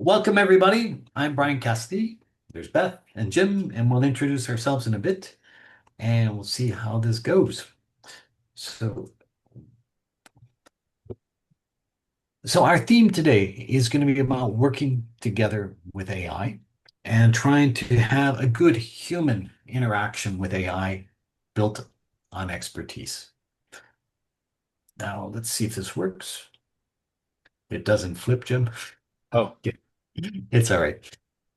Welcome, everybody. I'm Bryan Cassady. There's Beth and Jim, and we'll introduce ourselves in a bit, and we'll see how this goes. So, so our theme today is going to be about working together with AI and trying to have a good human interaction with AI built on expertise. Now, let's see if this works. It doesn't flip, Jim. Oh, Yeah, it's all right.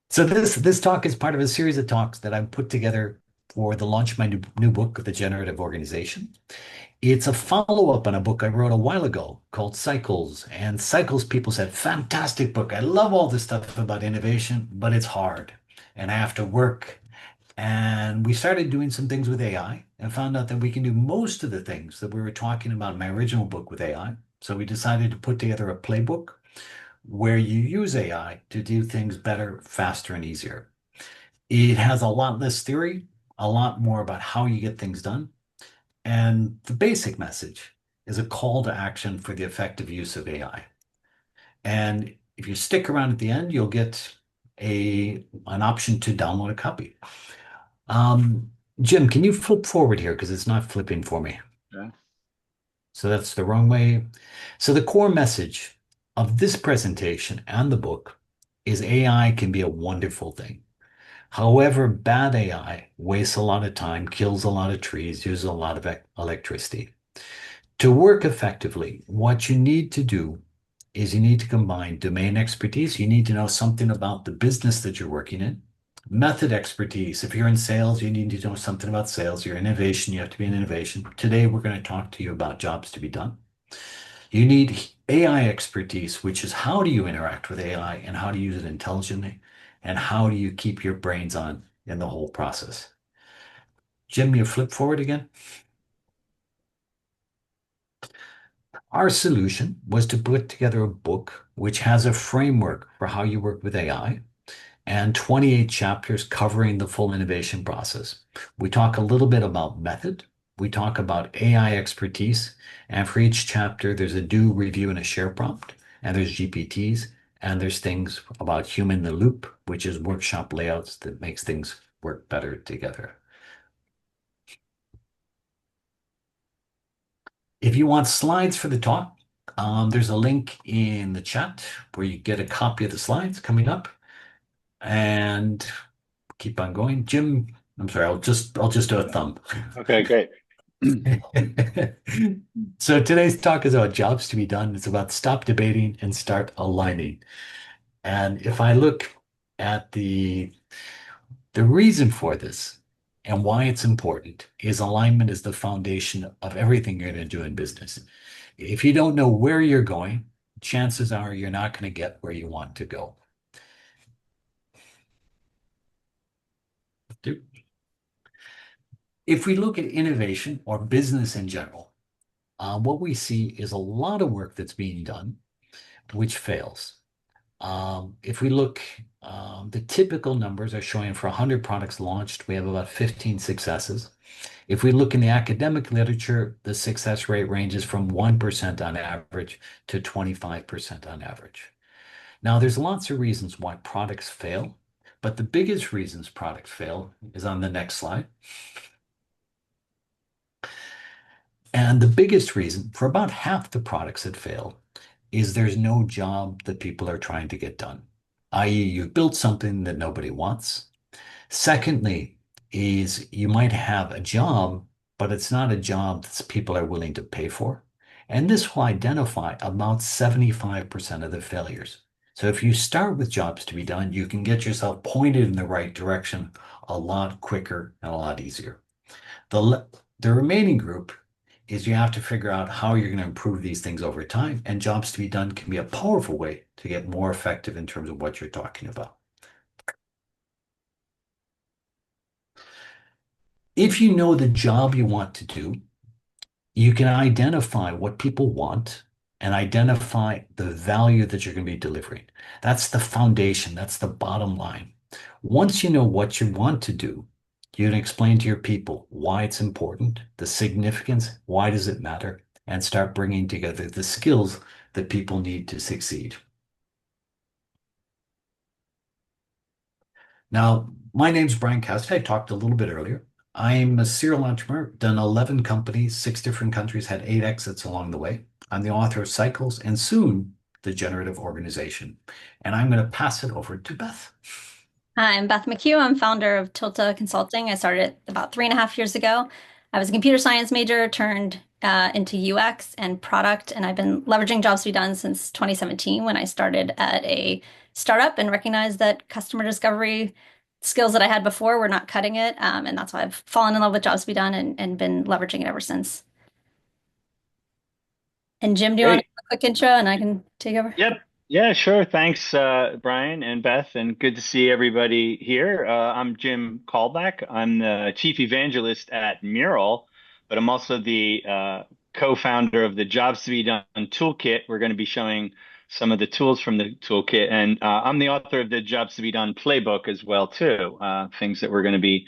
So this talk is part of a series of talks that I've put together for the launch of my new book, The Generative Organization. It's a follow-up on a book I wrote a while ago called Cycles. And Cycles people said, fantastic book. I love all this stuff about innovation, but it's hard and I have to work. And we started doing some things with AI and found out that we can do most of the things that we were talking about in my original book with AI. So we decided to put together a playbook where you use AI to do things better, faster, and easier. It has a lot less theory, a lot more about how you get things done. And the basic message is a call to action for the effective use of AI. And if you stick around at the end, you'll get an option to download a copy. Jim, can you flip forward here? Because it's not flipping for me. okay. So that's the wrong way. So the core message of this presentation and the book is AI can be a wonderful thing. However, bad AI wastes a lot of time, kills a lot of trees, uses a lot of electricity. To work effectively, what you need to do is you need to combine domain expertise. You need to know something about the business that you're working in. Method expertise. If you're in sales, you need to know something about sales. You're innovation, you have to be in innovation. Today, we're going to talk to you about jobs to be done. You need AI expertise, which is how do you interact with AI and how to use it intelligently, and how do you keep your brains on in the whole process. Jim, you flip forward again. Our solution was to put together a book which has a framework for how you work with AI and 28 chapters covering the full innovation process. We talk a little bit about method. We talk about AI expertise. And for each chapter, there's a do, review, and a share prompt. And there's GPTs. And there's things about human in the loop, which is workshop layouts that makes things work better together. If you want slides for the talk, there's a link in the chat where you get a copy of the slides coming up. And keep on going. Jim, I'm sorry, I'll just do a thumb. Okay, great. So today's talk is about jobs to be done. It's about stop debating and start aligning. And if I look at the reason for this and why it's important is alignment is the foundation of everything you're going to do in business. If you don't know where you're going, chances are you're not going to get where you want to go. If we look at innovation or business in general, what we see is a lot of work that's being done, which fails. If we look, the typical numbers are showing for 100 products launched, we have about 15 successes. If we look in the academic literature, the success rate ranges from 1% on average to 25% on average. Now, there's lots of reasons why products fail, but the biggest reasons products fail is on the next slide. And the biggest reason for about half the products that fail is there's no job that people are trying to get done, i.e., you've built something that nobody wants. Secondly, is you might have a job, but it's not a job that people are willing to pay for. And this will identify about 75% of the failures. So if you start with jobs to be done, you can get yourself pointed in the right direction a lot quicker and a lot easier. The remaining group is you have to figure out how you're going to improve these things over time. And jobs to be done can be a powerful way to get more effective in terms of what you're talking about. If you know the job you want to do, you can identify what people want and identify the value that you're going to be delivering. That's the foundation. That's the bottom line. Once you know what you want to do, you can explain to your people why it's important, the significance, why does it matter, and start bringing together the skills that people need to succeed. Now, my name's Bryan Cassady. I talked a little bit earlier. I'm a serial entrepreneur, done 11 companies, six different countries, had eight exits along the way. I'm the author of Cycles and soon the Generative Organization. And I'm going to pass it over to Beth. Hi, I'm Beth McHugh. I'm founder of Tilta Consulting. I started it about 3.5 years ago. I was a computer science major, turned into UX and product, and I've been leveraging jobs to be done since 2017 when I started at a startup and recognized that customer discovery skills that I had before were not cutting it. And that's why I've fallen in love with jobs to be done and been leveraging it ever since. And Jim, do you want to Great. give a quick intro and I can take over? Yep. Yeah, sure. Thanks, Brian and Beth, and good to see everybody here. I'm Jim Callback. I'm the chief evangelist at Mural, but I'm also the co-founder of the Jobs to be Done toolkit. We're going to be showing some of the tools from the toolkit, and I'm the author of the Jobs to be Done playbook as well, too. Things that we're going to be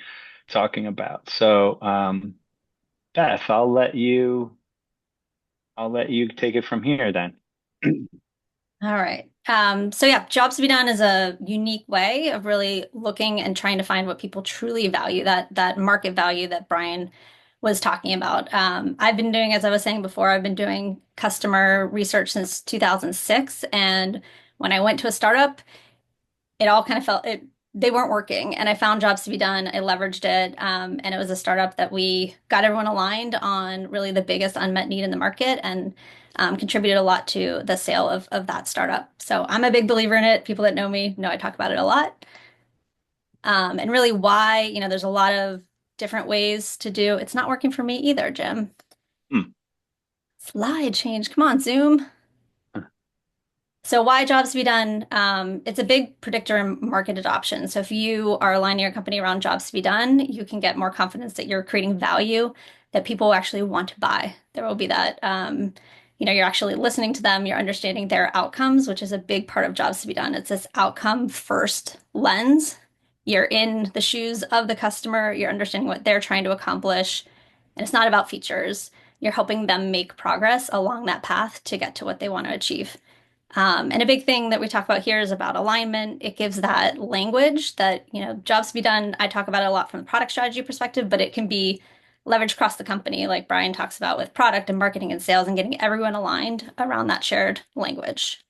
talking about. So, Beth, I'll let you take it from here then. All right. So yeah, jobs to be done is a unique way of really looking and trying to find what people truly value, that market value that Brian was talking about. I've been doing, as I was saying before, I've been doing customer research since 2006. And when I went to a startup, it all kind of felt they weren't working, and I found jobs to be done. I leveraged it, and it was a startup that we got everyone aligned on really the biggest unmet need in the market, and contributed a lot to the sale of that startup. So I'm a big believer in it. People that know me know I talk about it a lot, and really why, there's a lot of different ways to do. It's not working for me either, Jim. Hmm. Slide change. Come on, Zoom. So why jobs to be done? It's a big predictor in market adoption. So if you are aligning your company around jobs to be done, you can get more confidence that you're creating value that people actually want to buy. There will be that, you're actually listening to them, you're understanding their outcomes, which is a big part of jobs to be done. It's this outcome first lens. You're in the shoes of the customer, you're understanding what they're trying to accomplish, and it's not about features. You're helping them make progress along that path to get to what they want to achieve. And a big thing that we talk about here is about alignment. It gives that language that, jobs to be done. I talk about it a lot from the product strategy perspective, but it can be leveraged across the company, like Brian talks about with product and marketing and sales and getting everyone aligned around that shared language.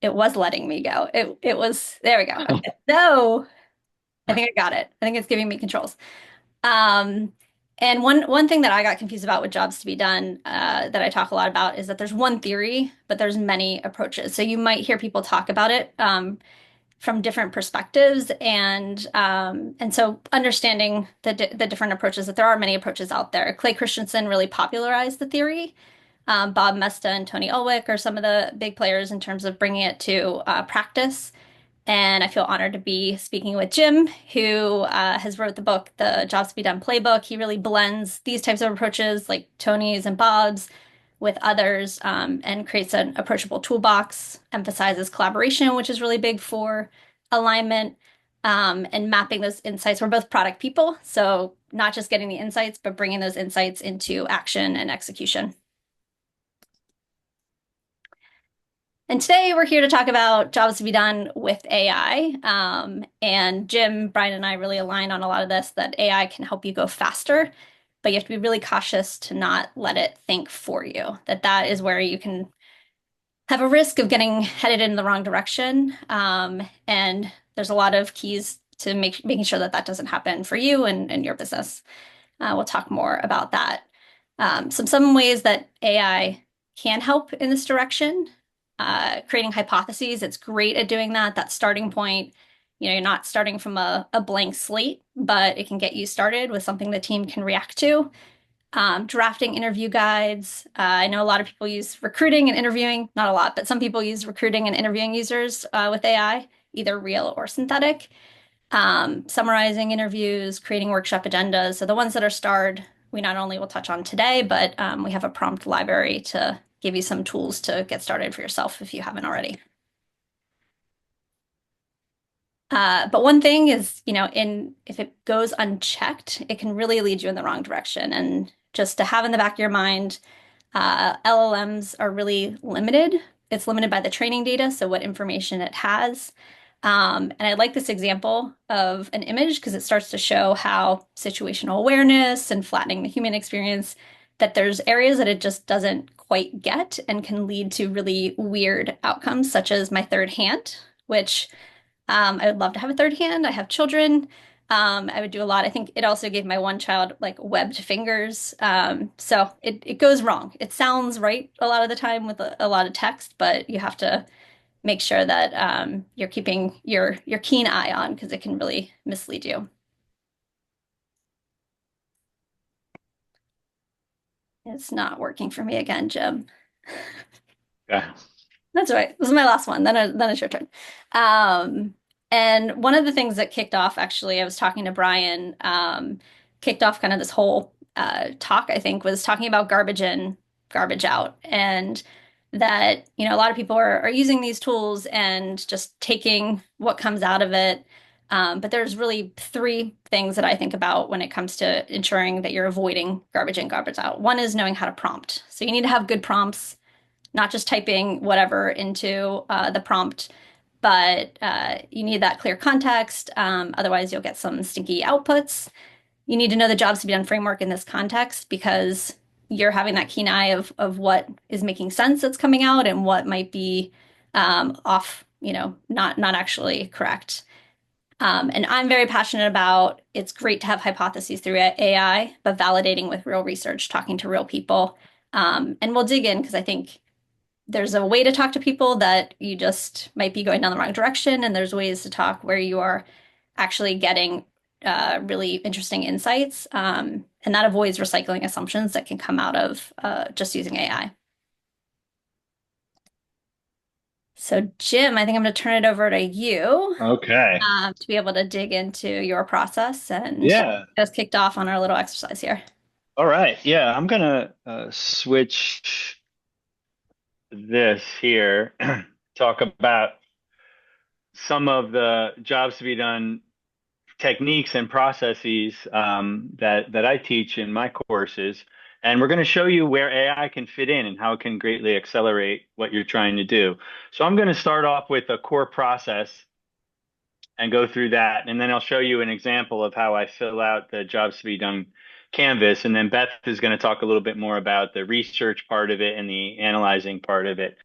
It was letting me go. It was, there we go. Okay. No, I think I got it. I think it's giving me controls. Um, and one thing that I got confused about with jobs to be done, that I talk a lot about is that there's one theory, but there's many approaches. So you might hear people talk about it from different perspectives, and so understanding the different approaches, that there are many approaches out there. Clay Christensen really popularized the theory. Bob Mesta and Tony Ulwick are some of the big players in terms of bringing it to practice. And I feel honored to be speaking with Jim, who has wrote the book, The Jobs to be Done Playbook. He really blends these types of approaches like Tony's and Bob's with others, and creates an approachable toolbox, emphasizes collaboration, which is really big for alignment, and mapping those insights. We're both product people, so not just getting the insights, but bringing those insights into action and execution. And today we're here to talk about jobs to be done with AI. And Jim, Brian, and I really align on a lot of this, that AI can help you go faster, but you have to be really cautious to not let it think for you. That is where you can have a risk of getting headed in the wrong direction. And there's a lot of keys to making sure that that doesn't happen for you and your business. We'll talk more about that. Some ways that AI can help in this direction, creating hypotheses. It's great at doing that. That starting point, you're not starting from a blank slate, but it can get you started with something the team can react to. Drafting interview guides. I know a lot of people use recruiting and interviewing, not a lot, but some people use recruiting and interviewing users with AI, either real or synthetic. Summarizing interviews, creating workshop agendas. So the ones that are starred, we not only will touch on today, but we have a prompt library to give you some tools to get started for yourself if you haven't already. But one thing is, if it goes unchecked, it can really lead you in the wrong direction. And just to have in the back of your mind, LLMs are really limited it's limited by the training data, so what information it has. And I like this example of an image because it starts to show how situational awareness and flattening the human experience, that there's areas that it just doesn't quite get and can lead to really weird outcomes, such as my third hand, which I would love to have a third hand. I have children. I would do a lot. I think it also gave my one child like webbed fingers. So it goes wrong. It sounds right a lot of the time with a lot of text, but you have to make sure that you're keeping your keen eye on because it can really mislead you. It's not working for me again, Jim. Yeah. That's right. This is my last one. Then it's your turn. Um, and one of the things that kicked off, actually, I was talking to Bryan, kicked off kind of this whole talk, I think, was talking about garbage in, garbage out, and that, a lot of people are using these tools and just taking what comes out of it. But there's really three things that I think about when it comes to ensuring that you're avoiding garbage in, garbage out. One is knowing how to prompt. So you need to have good prompts, not just typing whatever into the prompt, but you need that clear context. Otherwise, you'll get some stinky outputs. You need to know the jobs to be done framework in this context because you're having that keen eye of what is making sense that's coming out and what might be off, not actually correct. And I'm very passionate about it's great to have hypotheses through AI, but validating with real research, talking to real people. And we'll dig in because I think there's a way to talk to people that you just might be going down the wrong direction, and there's ways to talk where you are actually getting really interesting insights, and that avoids recycling assumptions that can come out of just using AI. So, Jim, I think I'm going to turn it over to you Okay. to be able to dig into your process and Yeah. get us kicked off on our little exercise here. All right. Yeah, I'm gonna switch this here, talk about some of the jobs to be done techniques and processes that I teach in my courses. And we're going to show you where AI can fit in and how it can greatly accelerate what you're trying to do. So I'm going to start off with a core process and go through that. And then I'll show you an example of how I fill out the jobs to be done canvas. And then Beth is going to talk a little bit more about the research part of it and the analyzing part of it.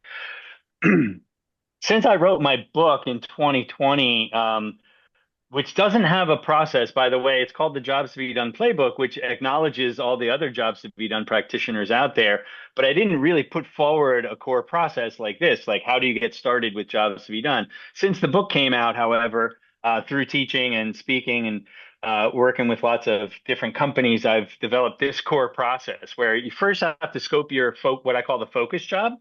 Since I wrote my book in 2020, which doesn't have a process, by the way. It's called the Jobs to be Done Playbook, which acknowledges all the other jobs to be done practitioners out there. But I didn't really put forward a core process like this, like how do you get started with jobs to be done? Since the book came out, however, through teaching and speaking and working with lots of different companies, I've developed this core process where you first have to scope your what I call the focus job.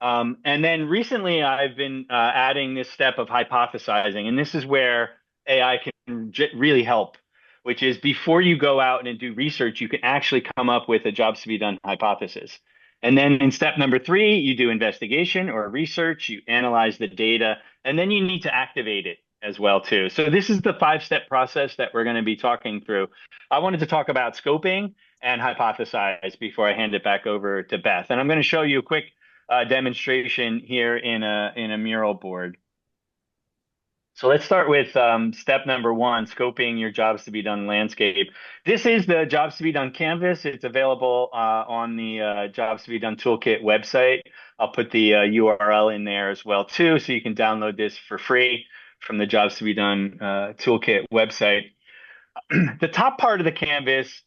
And then recently, I've been adding this step of hypothesizing, and this is where AI can really help, which is before you go out and do research, you can actually come up with a jobs to be done hypothesis. And then in step number three, you do investigation or research, you analyze the data, and then you need to activate it as well too. So this is the five-step process that we're going to be talking through. I wanted to talk about scoping and hypothesize before I hand it back over to Beth. And I'm going to show you a quick demonstration here in a mural board. So let's start with step number one, scoping your jobs to be done landscape. This is the jobs to be done canvas. It's available on the jobs to be done toolkit website. I'll put the URL in there as well too, so you can download this for free from the jobs to be done toolkit website. The top part of the canvas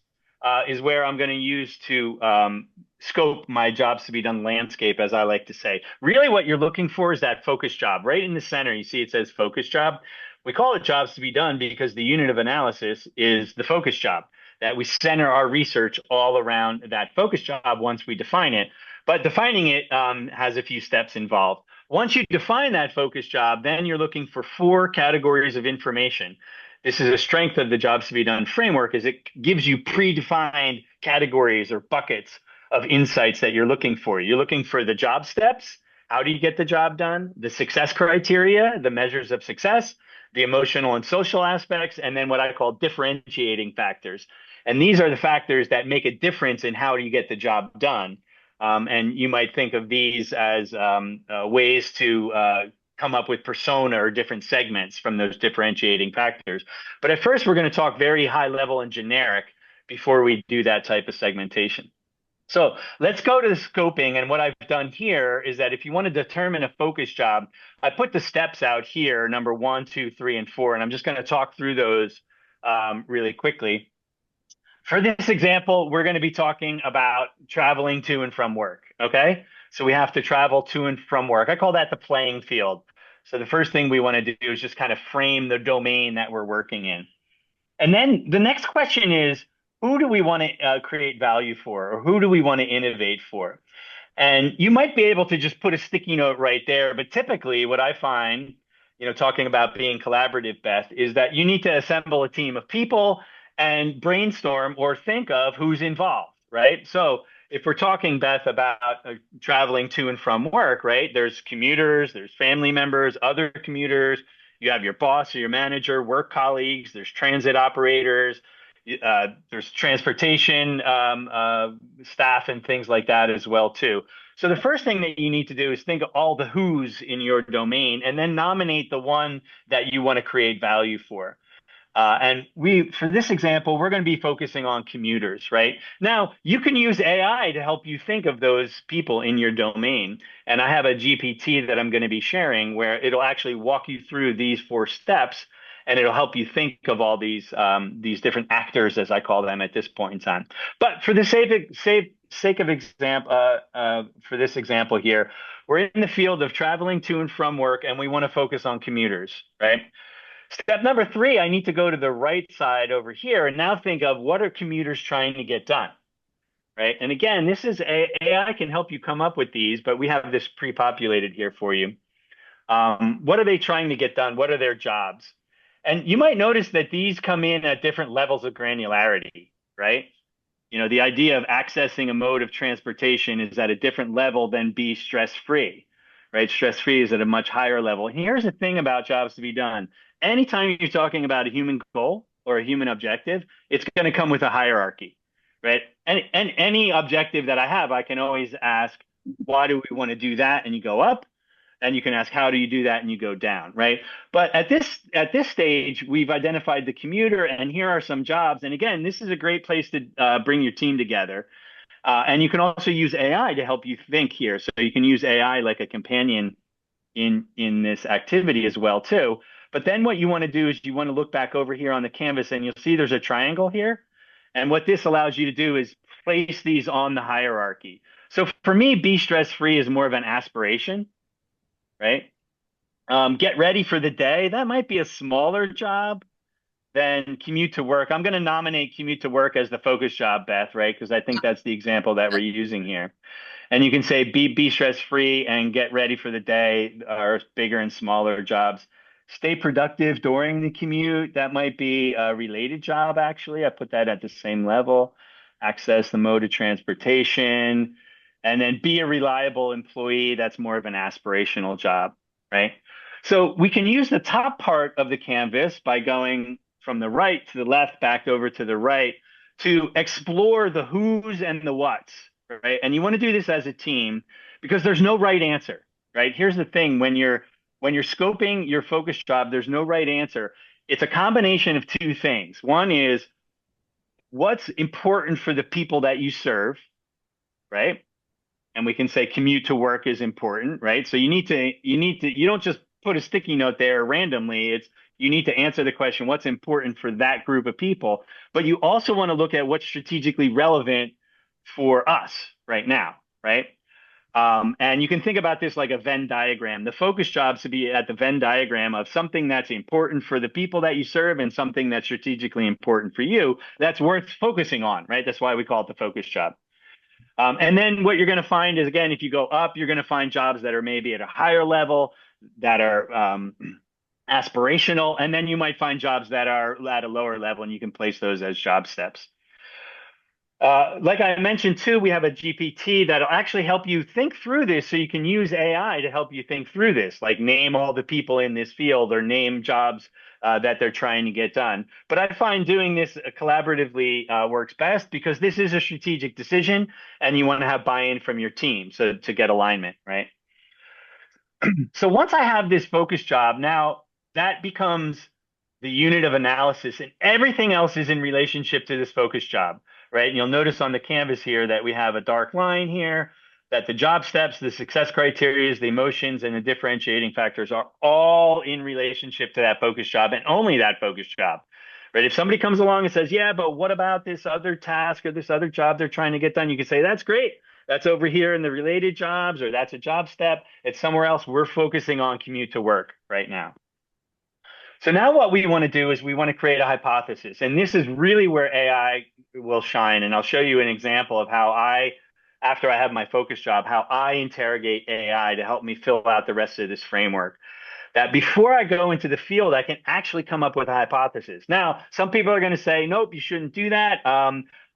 is where I'm going to use to scope my jobs to be done landscape, as I like to say. Really, what you're looking for is that focus job. Right in the center, you see it says focus job. We call it jobs to be done because the unit of analysis is the focus job, that we center our research all around that focus job once we define it. But defining it has a few steps involved. Once you define that focus job, then you're looking for four categories of information. This is a strength of the jobs to be done framework, is it gives you predefined categories or buckets of insights that you're looking for. You're looking for the job steps. How do you get the job done? The success criteria, the measures of success, the emotional and social aspects, and then what I call differentiating factors. And these are the factors that make a difference in how you get the job done. And you might think of these as ways to come up with persona or different segments from those differentiating factors. But at first, we're going to talk very high level and generic before we do that type of segmentation. So let's go to the scoping. And what I've done here is that if you want to determine a focus job, I put the steps out here, number 1, 2, 3, and 4. And I'm just going to talk through those really quickly. For this example, we're going to be talking about traveling to and from work. Okay. So we have to travel to and from work. I call that the playing field. So the first thing we want to do is just kind of frame the domain that we're working in. And then the next question is, who do we want to create value for, or who do we want to innovate for? And you might be able to just put a sticky note right there. But typically, what I find, talking about being collaborative, Beth, is that you need to assemble a team of people and brainstorm or think of who's involved, right? So if we're talking, Beth, about traveling to and from work, right? There's commuters, there's family members, other commuters. You have your boss or your manager, work colleagues, there's transit operators, there's transportation staff and things like that as well too. So the first thing that you need to do is think of all the who's in your domain and then nominate the one that you want to create value for. For this example, we're going to be focusing on commuters, right? Now, you can use AI to help you think of those people in your domain. And I have a GPT that I'm going to be sharing where it'll actually walk you through these 4 steps, and it'll help you think of all these different actors, as I call them at this point in time. But for the sake of example, for this example here, we're in the field of traveling to and from work, and we want to focus on commuters, right? Step number 3, I need to go to the right side over here and now think of what are commuters trying to get done, right? And again, this is AI can help you come up with these, but we have this pre-populated here for you. What are they trying to get done? What are their jobs? And you might notice that these come in at different levels of granularity, right? The idea of accessing a mode of transportation is at a different level than be stress-free, right? Stress-free is at a much higher level. And here's the thing about jobs to be done. Anytime you're talking about a human goal or a human objective, it's going to come with a hierarchy, right? And any objective that I have, I can always ask, why do we want to do that? And you go up. And you can ask, how do you do that? And you go down, right? But at this stage, we've identified the commuter, and here are some jobs. And again, this is a great place to bring your team together. And you can also use AI to help you think here. So you can use AI like a companion in this activity as well too. But then what you want to do is you want to look back over here on the canvas, and you'll see there's a triangle here. And what this allows you to do is place these on the hierarchy. So for me, be stress-free is more of an aspiration, right? Get ready for the day. That might be a smaller job than commute to work. I'm going to nominate commute to work as the focus job, Beth, right? Because I think that's the example that we're using here. And you can say be stress free and get ready for the day are bigger and smaller jobs. Stay productive during the commute. That might be a related job, actually. I put that at the same level. Access the mode of transportation. And then be a reliable employee. That's more of an aspirational job, right? So we can use the top part of the canvas by going from the right to the left, back over to the right to explore the who's and the what's, right? And you want to do this as a team because there's no right answer, right? Here's the thing, when you're scoping your focus job, there's no right answer. It's a combination of 2 things. One is what's important for the people that you serve, right? And we can say commute to work is important, right? So you don't just put a sticky note there randomly. You need to answer the question, what's important for that group of people? But you also want to look at what's strategically relevant for us right now, right? And you can think about this like a Venn diagram. The focus jobs to be at the Venn diagram of something that's important for the people that you serve and something that's strategically important for you that's worth focusing on, right? That's why we call it the focus job. And then what you're going to find is, again, if you go up, you're going to find jobs that are maybe at a higher level, that are aspirational, and then you might find jobs that are at a lower level, and you can place those as job steps. Like I mentioned too, we have a GPT that'll actually help you think through this so you can use AI to help you think through this, like name all the people in this field or name jobs that they're trying to get done. But I find doing this collaboratively works best because this is a strategic decision and you want to have buy-in from your team so to get alignment, right? So once I have this focus job, now that becomes the unit of analysis, and everything else is in relationship to this focus job, right? And you'll notice on the canvas here that we have a dark line here, that the job steps, the success criteria, the emotions, and the differentiating factors are all in relationship to that focus job and only that focus job, right? If somebody comes along and says, yeah, but what about this other task or this other job they're trying to get done? You can say, that's great. That's over here in the related jobs, or that's a job step. It's somewhere else. We're focusing on commute to work right now. So now what we want to do is we want to create a hypothesis. And this is really where AI will shine. And I'll show you an example of how after I have my focus job, how I interrogate AI to help me fill out the rest of this framework. That before I go into the field, I can actually come up with a hypothesis. Now, some people are going to say, nope, you shouldn't do that.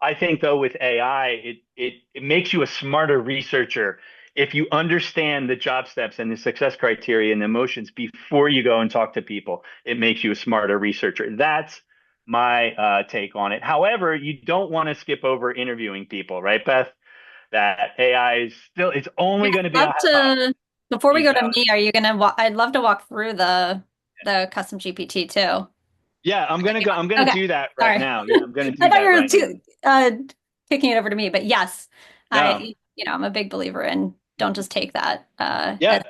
I think though with AI, it makes you a smarter researcher if you understand the job steps and the success criteria and the emotions before you go and talk to people. It makes you a smarter researcher. That's my take on it. However, you don't want to skip over interviewing people, right, Beth? That AI is still, it's Yeah, only going to be I'd a love hypothesis. to, before we You go to go. me, are you gonna I'd love to walk through the custom GPT too. Yeah, I'm gonna go. I'm gonna Okay, do that right sorry. now. Yeah, I'm gonna I do thought you that were right now. kicking it over to me, but yes, No. I'm a big believer in don't just take that. Yeah,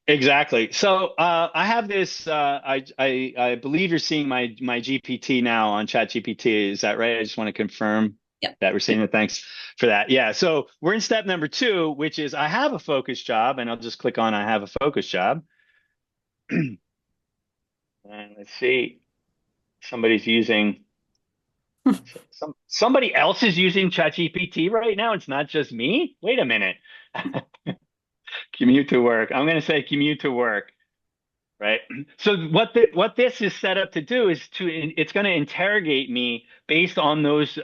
exactly. So I have this. I believe you're seeing my GPT now on ChatGPT. Is that right? I just want to confirm Yep. that we're seeing it. Thanks for that. Yeah. So we're in step number two, which is I have a focus job, and I'll just click on I have a focus job. And let's see, somebody's using somebody else is using ChatGPT right now. It's not just me. Wait a minute. Commute to work. I'm going to say commute to work. Right. So what this is set up to do is it's going to interrogate me based on those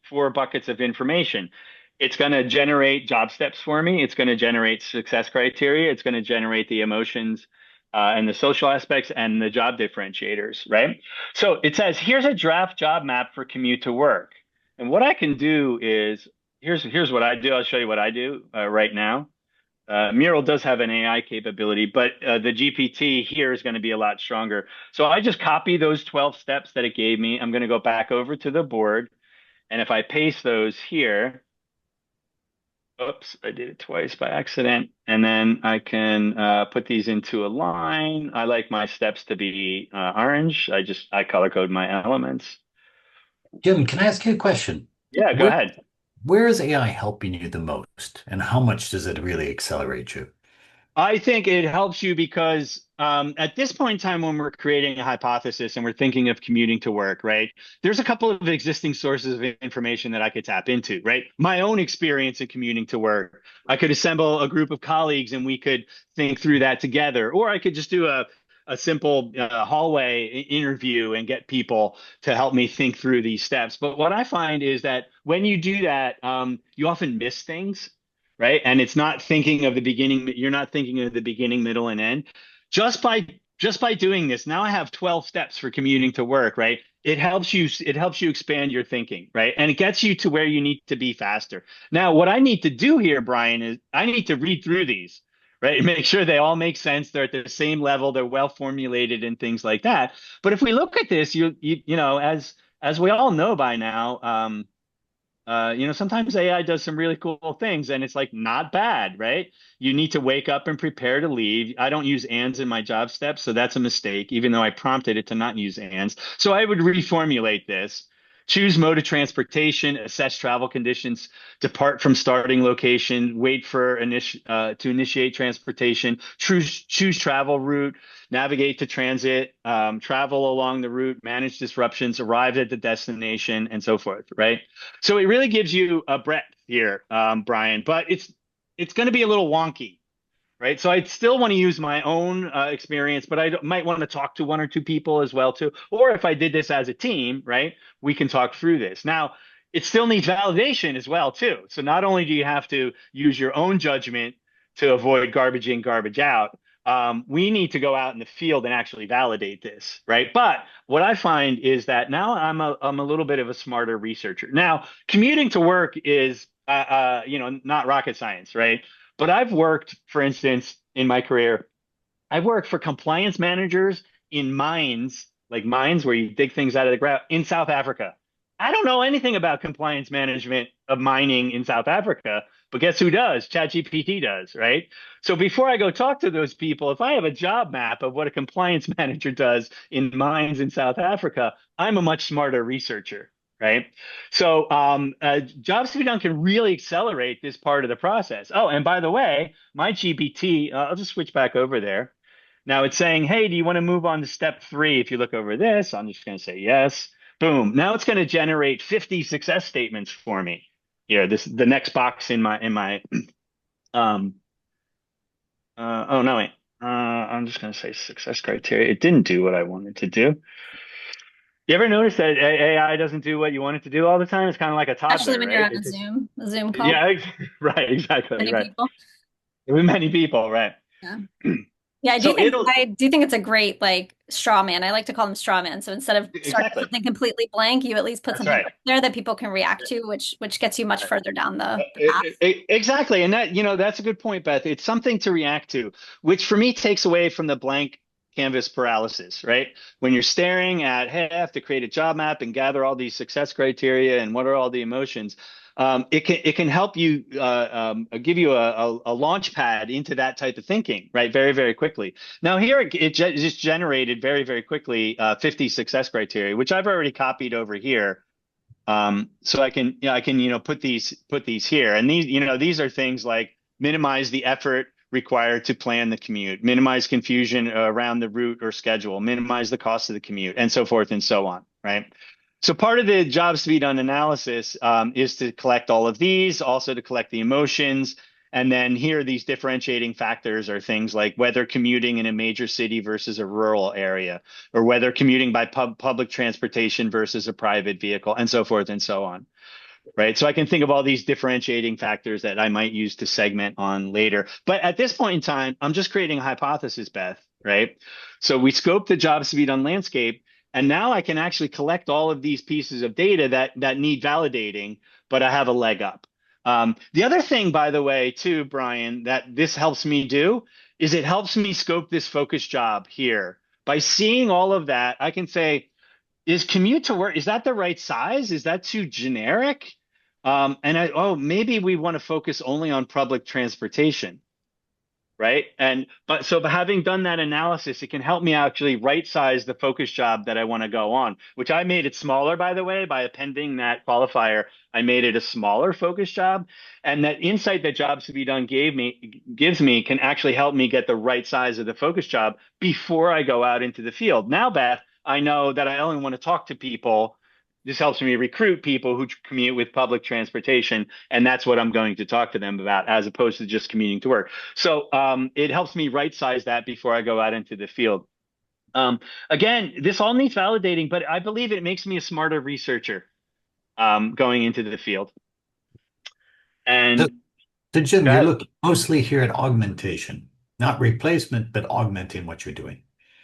four buckets of information. It's going to generate job steps for me. It's going to generate success criteria. It's going to generate the emotions and the social aspects and the job differentiators. Right. So it says here's a draft job map for commute to work. And what I can do is here's what I do. I'll show you what I do right now. Mural does have an AI capability, but the GPT here is going to be a lot stronger. So I just copy those 12 steps that it gave me. I'm going to go back over to the board. And if I paste those here, oops, I did it twice by accident. And then I can put these into a line. I like my steps to be orange. I color code my elements. Jim, can I ask you a question? Yeah, go Where ahead. where is AI helping you the most, and how much does it really accelerate you? I think it helps you because at this point in time, when we're creating a hypothesis and we're thinking of commuting to work, right? There's a couple of existing sources of information that I could tap into, right? My own experience in commuting to work. I could assemble a group of colleagues and we could think through that together, or I could just do a simple hallway interview and get people to help me think through these steps. But what I find is that when you do that, you often miss things, right? And it's not thinking of the beginning, you're not thinking of the beginning, middle, and end. Just by just by doing this, now I have 12 steps for commuting to work, right? It helps you expand your thinking, right? And it gets you to where you need to be faster. Now, what I need to do here, Bryan, is I need to read through these, right? And make sure they all make sense, they're at the same level, they're well formulated and things like that. But if we look at this, as we all know by now, sometimes AI does some really cool things and it's like not bad, right? You need to wake up and prepare to leave. I don't use ands in my job steps, so that's a mistake, even though I prompted it to not use ands. So I would reformulate this. Choose mode of transportation, assess travel conditions, depart from starting location, wait for to initiate transportation, choose travel route, navigate to transit, travel along the route, manage disruptions, arrive at the destination, and so forth, right? So it really gives you a breadth here, Bryan, but it's going to be a little wonky, right? So I still want to use my own experience, but might want to talk to one or two people as well too. Or if I did this as a team, right, we can talk through this. Now, it still needs validation as well too. So not only do you have to use your own judgment to avoid garbage in, garbage out, we need to go out in the field and actually validate this, right? But what I find is that now I'm a little bit of a smarter researcher. Now, commuting to work is not rocket science, right? But I've worked, for instance, in my career, I've worked for compliance managers in mines, like mines where you dig things out of the ground in South Africa. I don't know anything about compliance management of mining in South Africa, but guess who does? ChatGPT does, right? So before I go talk to those people, if I have a job map of what a compliance manager does in mines in South Africa, I'm a much smarter researcher, right? So jobs to be done can really accelerate this part of the process. Oh, and by the way, my GPT, I'll just switch back over there. Now it's saying, hey, do you want to move on to step 3? If you look over this, I'm just going to say yes. Boom. Now it's going to generate 50 success statements for me. Here, the next box in my um oh no wait. I'm just going to say success criteria. It didn't do what I wanted to do. You ever notice that AI doesn't do what you want it to do all the time? It's kind of like a Especially toddler, when you're right? on a Zoom call, Yeah, right, exactly, many right. people. With many people, right? Yeah. Yeah, So it'll I do think it's a great like straw man. I like to call them straw man. So instead of starting exactly. something completely blank, you at least put That's something right. there that people can react to, which gets you much further down the path. Exactly. And that's a good point, Beth. It's something to react to, which for me takes away from the blank canvas paralysis, right? When you're staring at, hey, I have to create a job map and gather all these success criteria and what are all the emotions. It can help you give you a launch pad into that type of thinking, right? Very, very quickly. Now here it just generated very, very quickly 50 success criteria, which I've already copied over here. So I can put these here, and these are things like minimize the effort required to plan the commute, minimize confusion around the route or schedule, minimize the cost of the commute, and so forth and so on, right? So part of the jobs to be done analysis is to collect all of these, also to collect the emotions. And then here, these differentiating factors are things like whether commuting in a major city versus a rural area, or whether commuting by public transportation versus a private vehicle, and so forth and so on. Right. So I can think of all these differentiating factors that I might use to segment on later. But at this point in time, I'm just creating a hypothesis, Beth. Right. So we scope the jobs to be done landscape. And now I can actually collect all of these pieces of data that need validating, but I have a leg up. The other thing, by the way, too, Bryan, that this helps me do is it helps me scope this focus job here. By seeing all of that, I can say, is commute to work, is that the right size? Is that too generic? Maybe we want to focus only on public transportation, right? But having done that analysis, it can help me actually right size the focus job that I want to go on, which I made it smaller, by the way, by appending that qualifier. I made it a smaller focus job, and that insight that jobs to be done gives me can actually help me get the right size of the focus job before I go out into the field. Now, Beth, I know that I only want to talk to people. This helps me recruit people who commute with public transportation, and that's what I'm going to talk to them about, as opposed to just commuting to work. So it helps me right size that before I go out into the field. Again, this all needs validating, but I believe it makes me a smarter researcher going into the field. So, And so Jim, go you're ahead. looking mostly here at augmentation, not replacement, but augmenting what you're doing.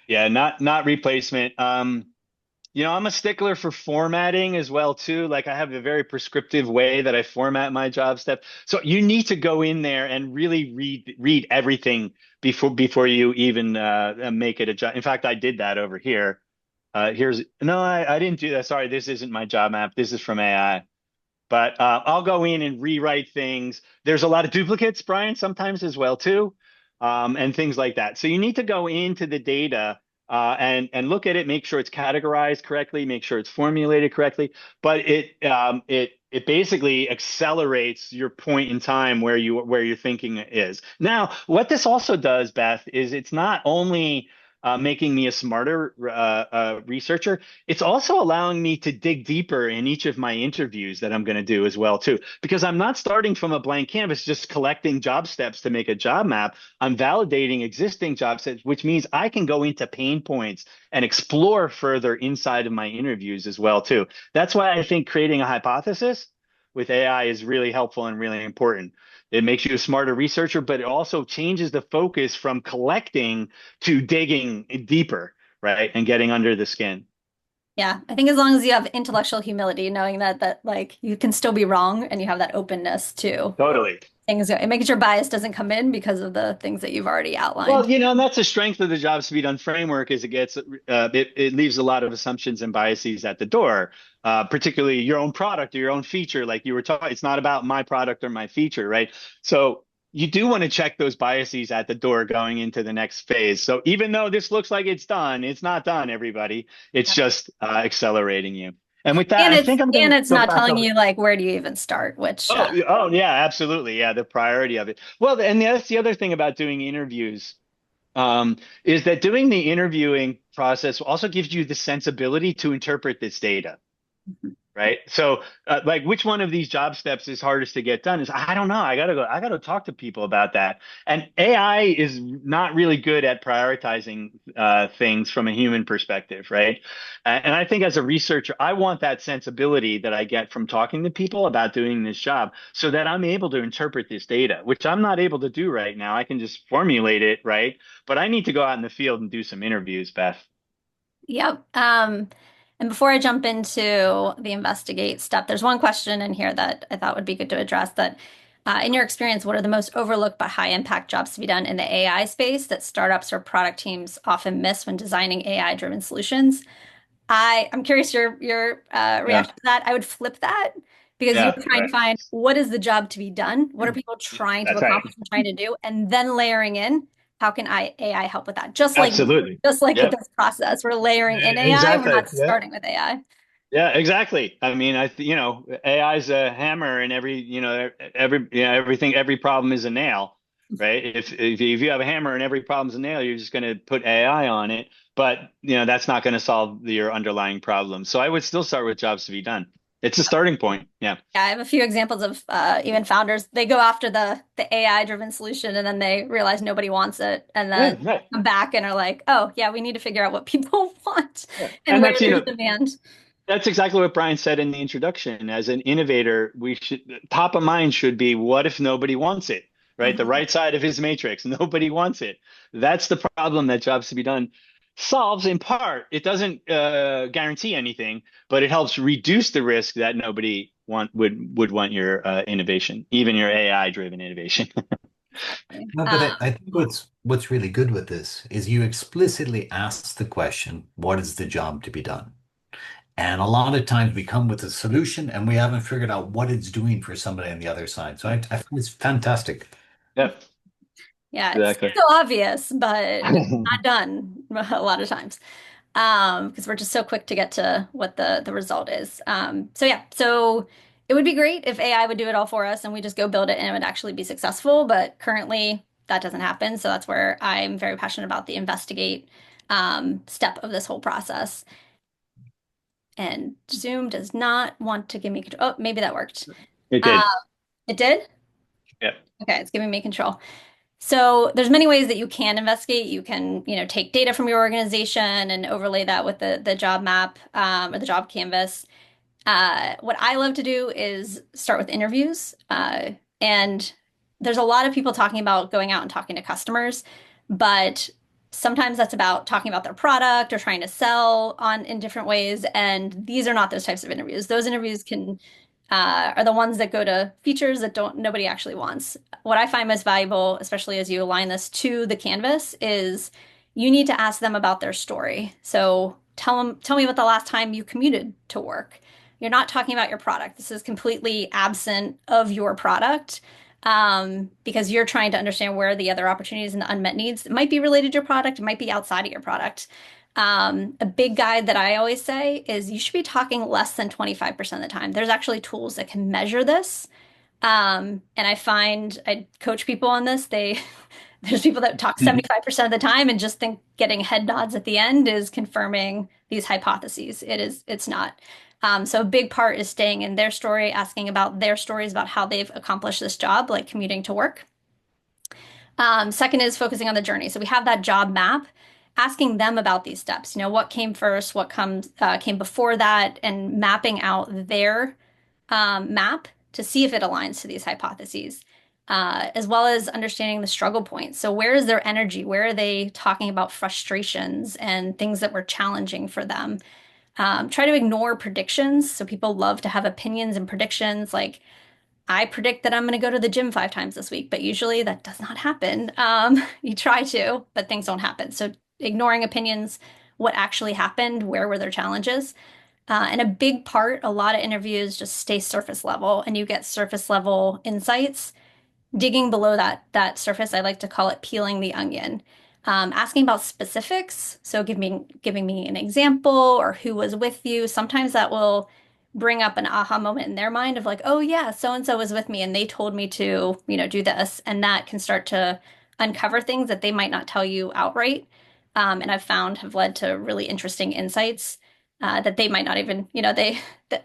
Yeah, not replacement. I'm a stickler for formatting as well too. Like I have a very prescriptive way that I format my job stuff. So you need to go in there and really read everything before you even make it a job. In fact, I did that over here. I didn't do that. Sorry, this isn't my job map. This is from AI. But I'll go in and rewrite things. There's a lot of duplicates, Bryan, sometimes as well too, and things like that. So you need to go into the data and look at it, make sure it's categorized correctly, make sure it's formulated correctly. But it basically accelerates your point in time where your thinking is. Now, what this also does, Beth, is it's not only making me a smarter researcher. It's also allowing me to dig deeper in each of my interviews that I'm going to do as well too, because I'm not starting from a blank canvas, just collecting job steps to make a job map. I'm validating existing job steps, which means I can go into pain points and explore further inside of my interviews as well too. That's why I think creating a hypothesis with AI is really helpful and really important. It makes you a smarter researcher, but it also changes the focus from collecting to digging deeper, right? And getting under the skin. Yeah, I think as long as you have intellectual humility, knowing that like you can still be wrong and you have that openness to Totally. things, and making sure bias doesn't come in because of the things that you've already outlined. Well, and that's the strength of the jobs to be done framework is it leaves a lot of assumptions and biases at the door, particularly your own product or your own feature. Like you were talking, it's not about my product or my feature, right? So you do want to check those biases at the door going into the next phase. So even though this looks like it's done, it's not done, everybody. It's just accelerating you. And with that, And I it's think I'm going and to it's go not back telling over. you like where do you even start, which Oh, yeah, absolutely. Yeah, the priority of it. Well, and that's the other thing about doing interviews is that doing the interviewing process also gives you the sensibility to interpret this data, right? So, like, which one of these job steps is hardest to get done? Is I don't know. I gotta talk to people about that. And AI is not really good at prioritizing things from a human perspective, right? And I think as a researcher, I want that sensibility that I get from talking to people about doing this job, so that I'm able to interpret this data, which I'm not able to do right now. I can just formulate it, right? But I need to go out in the field and do some interviews, Beth. yep. And before I jump into the investigate step, there's one question in here that I thought would be good to address that in your experience, what are the most overlooked but high impact jobs to be done in the AI space that startups or product teams often miss when designing AI driven solutions? I'm curious your Yeah, reaction to that. I would flip that because you're yeah, trying to right. find what is the job to be done? What are people trying to That's right. accomplish and trying to do? And then layering in how can AI help with that? Absolutely. Just like with Yep. this process, we're layering in AI. We're Exactly. not Yeah. starting with AI. Yeah, exactly. I mean, AI is a hammer and every problem is a nail, right? If you have a hammer and every problem's a nail, you're just going to put AI on it, but that's not going to solve your underlying problem. So I would still start with jobs to be done. It's a starting point. Yeah. Yeah, I have a few examples of even founders. They go after the AI driven solution and then they realize nobody wants it, and Yeah, then right. come back and are like, oh yeah, we need to figure out what people want Yeah. and And where there's demand. that's exactly what Bryan said in the introduction. As an innovator, we should top of mind should be what if nobody wants it, right? The Mhm. right side of his matrix, nobody wants it. That's the problem that jobs to be done solves in part. It doesn't guarantee anything, but it helps reduce the risk that nobody would want your innovation, even your AI driven innovation. No, but I think what's really good with this is you explicitly ask the question, what is the job to be done? And a lot of times we come with a solution and we haven't figured out what it's doing for somebody on the other side. So I find it's fantastic. Yep, Yeah, it's exactly. so obvious, but not done a lot of times. Because we're just so quick to get to what the result is. So yeah, so it would be great if AI would do it all for us and we just go build it and it would actually be successful, but currently that doesn't happen. So that's where I'm very passionate about the investigate step of this whole process. And Zoom does not want to give me control. Oh, maybe that worked. It Uh, did. it did? Yep. Okay, it's giving me control. So there's many ways that you can investigate. You can, take data from your organization and overlay that with the job map or the job canvas. What I love to do is start with interviews. And there's a lot of people talking about going out and talking to customers, but sometimes that's about talking about their product or trying to sell on in different ways. And these are not those types of interviews. Those interviews can are the ones that go to features that don't nobody actually wants. What I find most valuable, especially as you align this to the canvas, is you need to ask them about their story. So tell me about the last time you commuted to work. You're not talking about your product. This is completely absent of your product because you're trying to understand where the other opportunities and the unmet needs it might be related to your product, it might be outside of your product. A big guide that I always say is you should be talking less than 25% of the time. There's actually tools that can measure this. And I find I coach people on this. There's people that talk 75% of the time and just think getting head nods at the end is confirming these hypotheses. It's not. So a big part is staying in their story, asking about their stories about how they've accomplished this job, like commuting to work. Second is focusing on the journey. So we have that job map, asking them about these steps. What came first, what came before that, and mapping out their map to see if it aligns to these hypotheses, as well as understanding the struggle points. So where is their energy? Where are they talking about frustrations and things that were challenging for them? Try to ignore predictions. So people love to have opinions and predictions like, I predict that I'm going to go to the gym 5 times this week, but usually that does not happen. You try to, but things don't happen. So ignoring opinions, what actually happened, where were their challenges? And a big part, a lot of interviews just stay surface level and you get surface level insights. Digging below that surface, I like to call it peeling the onion. Asking about specifics, so giving me an example or who was with you. Sometimes that will bring up an aha moment in their mind of like, oh yeah, so and so was with me and they told me to, do this, and that can start to uncover things that they might not tell you outright. And I've found have led to really interesting insights that they might not even,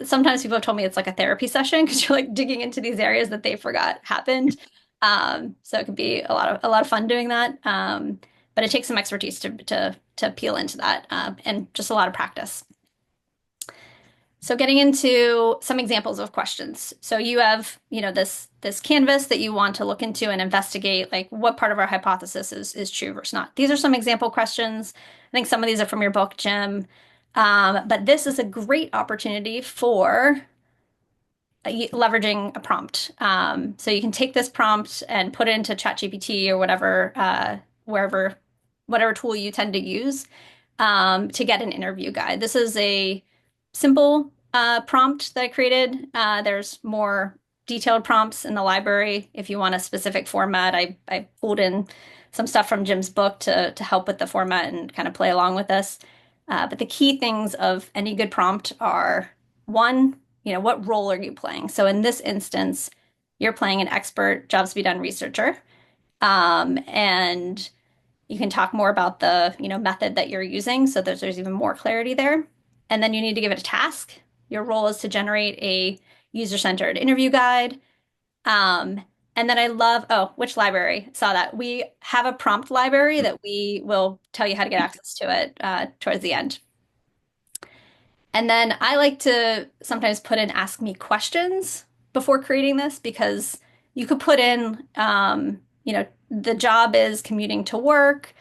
sometimes people have told me it's like a therapy session because you're like digging into these areas that they forgot happened. So it can be a lot of fun doing that. But it takes some expertise to peel into that, and just a lot of practice. So getting into some examples of questions. So you have, this canvas that you want to look into and investigate, like what part of our hypothesis is true versus not. These are some example questions. I think some of these are from your book, Jim. But this is a great opportunity for leveraging a prompt. So you can take this prompt and put it into ChatGPT or whatever, whatever tool you tend to use, to get an interview guide. This is a simple prompt that I created. There's more detailed prompts in the library if you want a specific format. I pulled in some stuff from Jim's book to help with the format and kind of play along with this. But the key things of any good prompt are, one, what role are you playing? So in this instance, you're playing an expert jobs to be done researcher. And you can talk more about the, method that you're using so that there's even more clarity there. And then you need to give it a task. Your role is to generate a user-centered interview guide. And then I love, oh, which library? Saw that. We have a prompt library that we will tell you how to get access to it towards the end. And then I like to sometimes put in ask me questions before creating this because you could put in, the job is commuting to work.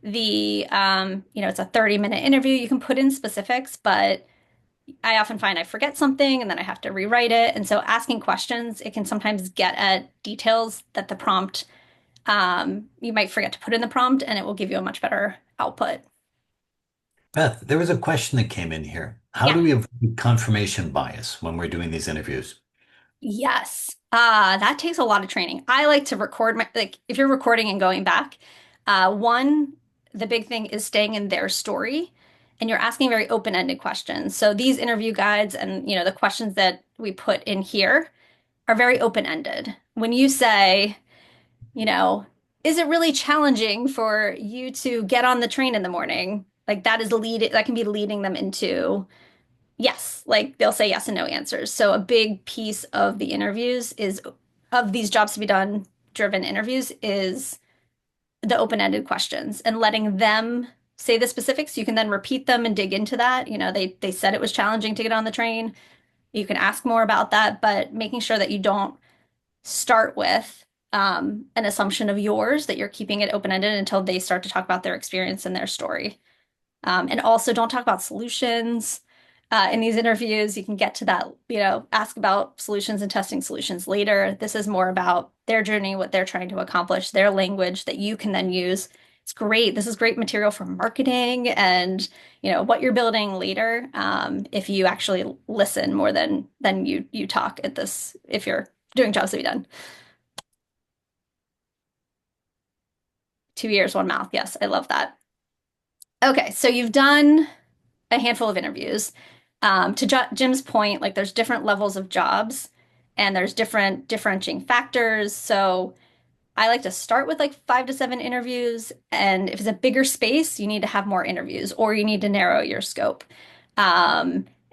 It's a 30-minute interview. You can put in specifics, but I often find I forget something and then I have to rewrite it. And so asking questions, it can sometimes get at details that the prompt, you might forget to put in the prompt and it will give you a much better output. Beth, there was a question that came in here. How Yeah. do we avoid confirmation bias when we're doing these interviews? Yes. That takes a lot of training. I like to record like if you're recording and going back, one, the big thing is staying in their story and you're asking very open-ended questions. So these interview guides and, the questions that we put in here are very open-ended. When you say, you know, is it really challenging for you to get on the train in the morning? Like that can be leading them into yes, like they'll say yes and no answers. So a big piece of the interviews is of these jobs to be done driven interviews is the open-ended questions and letting them say the specifics. You can then repeat them and dig into that. They said it was challenging to get on the train. You can ask more about that, but making sure that you don't start with an assumption of yours, that you're keeping it open-ended until they start to talk about their experience and their story. And also don't talk about solutions. In these interviews, you can get to that, ask about solutions and testing solutions later. This is more about their journey, what they're trying to accomplish, their language that you can then use. It's great. This is great material for marketing and, what you're building later. If you actually listen more than you talk at this, if you're doing jobs to be done. 2 ears, one mouth. Yes, I love that. Okay, so you've done a handful of interviews. To Jim's point, like there's different levels of jobs and there's different differentiating factors. So I like to start with like 5 to 7 interviews. And if it's a bigger space, you need to have more interviews or you need to narrow your scope.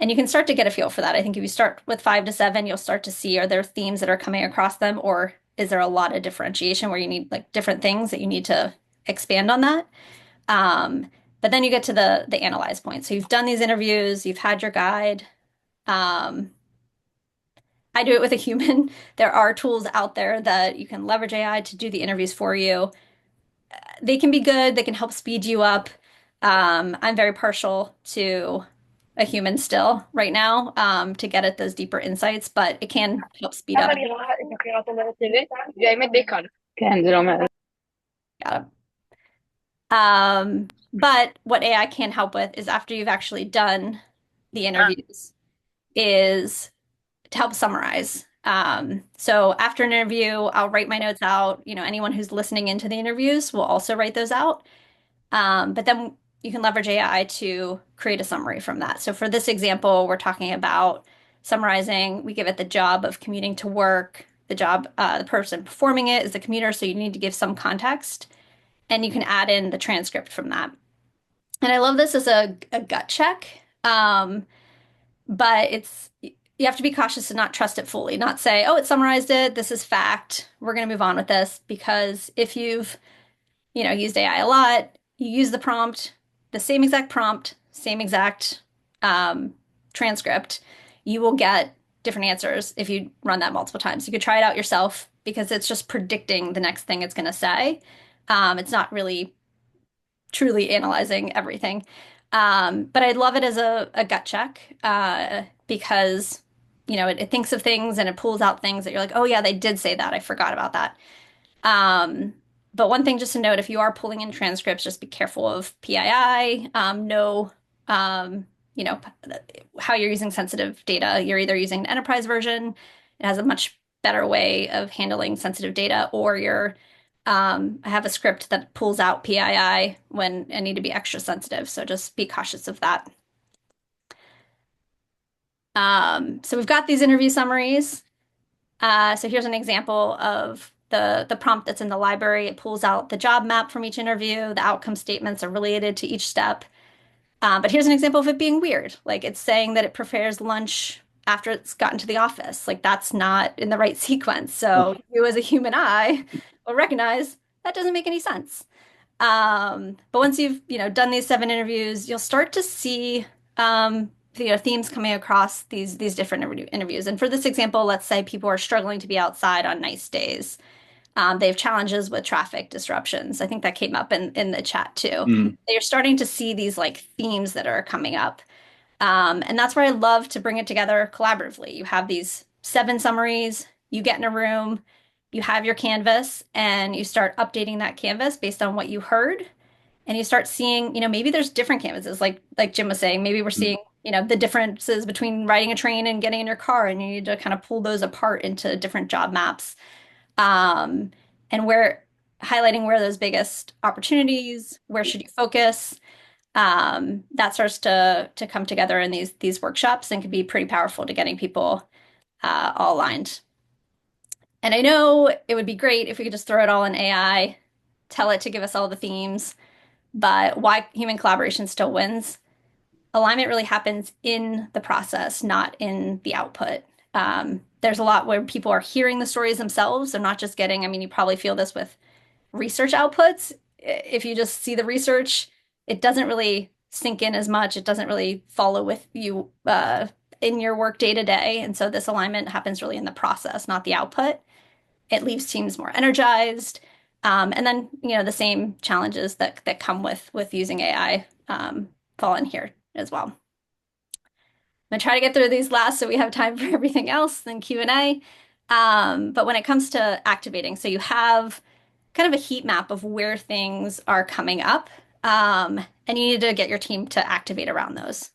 And you can start to get a feel for that. I think if you start with 5 to 7, you'll start to see, are there themes that are coming across them, or is there a lot of differentiation where you need like different things that you need to expand on that? Um, but then you get to the analyze point. So you've done these interviews, you've had your guide. Um, I do it with a human. There are tools out there that you can leverage AI to do the interviews for you. They can be good, they can help speed you up. I'm very partial to a human still right now to get at those deeper insights, but it can help speed up. Got it. But what AI can help with is after you've actually done the interviews, is to help summarize. So after an interview, I'll write my notes out. You know, anyone who's listening into the interviews will also write those out. But then you can leverage AI to create a summary from that. So for this example, we're talking about summarizing. We give it the job of commuting to work. The job, the person performing it is the commuter, so you need to give some context, and you can add in the transcript from that. And I love this as a gut check. But you have to be cautious to not trust it fully, not say, oh, it summarized it, this is fact, we're going to move on with this. Because if you've, used AI a lot, you use the prompt, the same exact prompt, same exact um, transcript, you will get different answers if you run that multiple times. You could try it out yourself because it's just predicting the next thing it's going to say. It's not really truly analyzing everything. But I love it as a gut check because, it thinks of things and it pulls out things that you're like, oh, yeah, they did say that. I forgot about that. Um, but one thing just to note, if you are pulling in transcripts, just be careful of PII. Know, you know, how you're using sensitive data. You're either using an enterprise version, it has a much better way of handling sensitive data, or I have a script that pulls out PII when I need to be extra sensitive. So just be cautious of that. So we've got these interview summaries. So here's an example of the prompt that's in the library. It pulls out the job map from each interview. The outcome statements are related to each step. But here's an example of it being weird. Like it's saying that it prepares lunch after it's gotten to the office. Like that's not in the right sequence. So you as a human eye will recognize that doesn't make any sense. But once you've, done these 7 interviews, you'll start to see themes coming across these different interviews. And for this example, let's say people are struggling to be outside on nice days. They have challenges with traffic disruptions. I think that came up in the chat too. Mm. You're starting to see these like themes that are coming up. And that's where I love to bring it together collaboratively. You have these 7 summaries, you get in a room, you have your canvas, and you start updating that canvas based on what you heard. And you start seeing, maybe there's different canvases, like Jim was saying. Maybe we're seeing, the differences between riding a train and getting in your car, and you need to kind of pull those apart into different job maps. Um, and where highlighting where those biggest opportunities, where should you focus? That starts to come together in these workshops and can be pretty powerful to getting people all aligned. And I know it would be great if we could just throw it all in AI, tell it to give us all the themes, but why human collaboration still wins. Alignment really happens in the process, not in the output. There's a lot where people are hearing the stories themselves. They're not just getting, I mean, you probably feel this with research outputs. If you just see the research, it doesn't really sink in as much. It doesn't really follow with you in your work day to day. And so this alignment happens really in the process, not the output. It leaves teams more energized. And then, the same challenges that come with using AI fall in here as well. I'm gonna try to get through these last so we have time for everything else, then Q&A. But when it comes to activating, so you have kind of a heat map of where things are coming up, and you need to get your team to activate around those.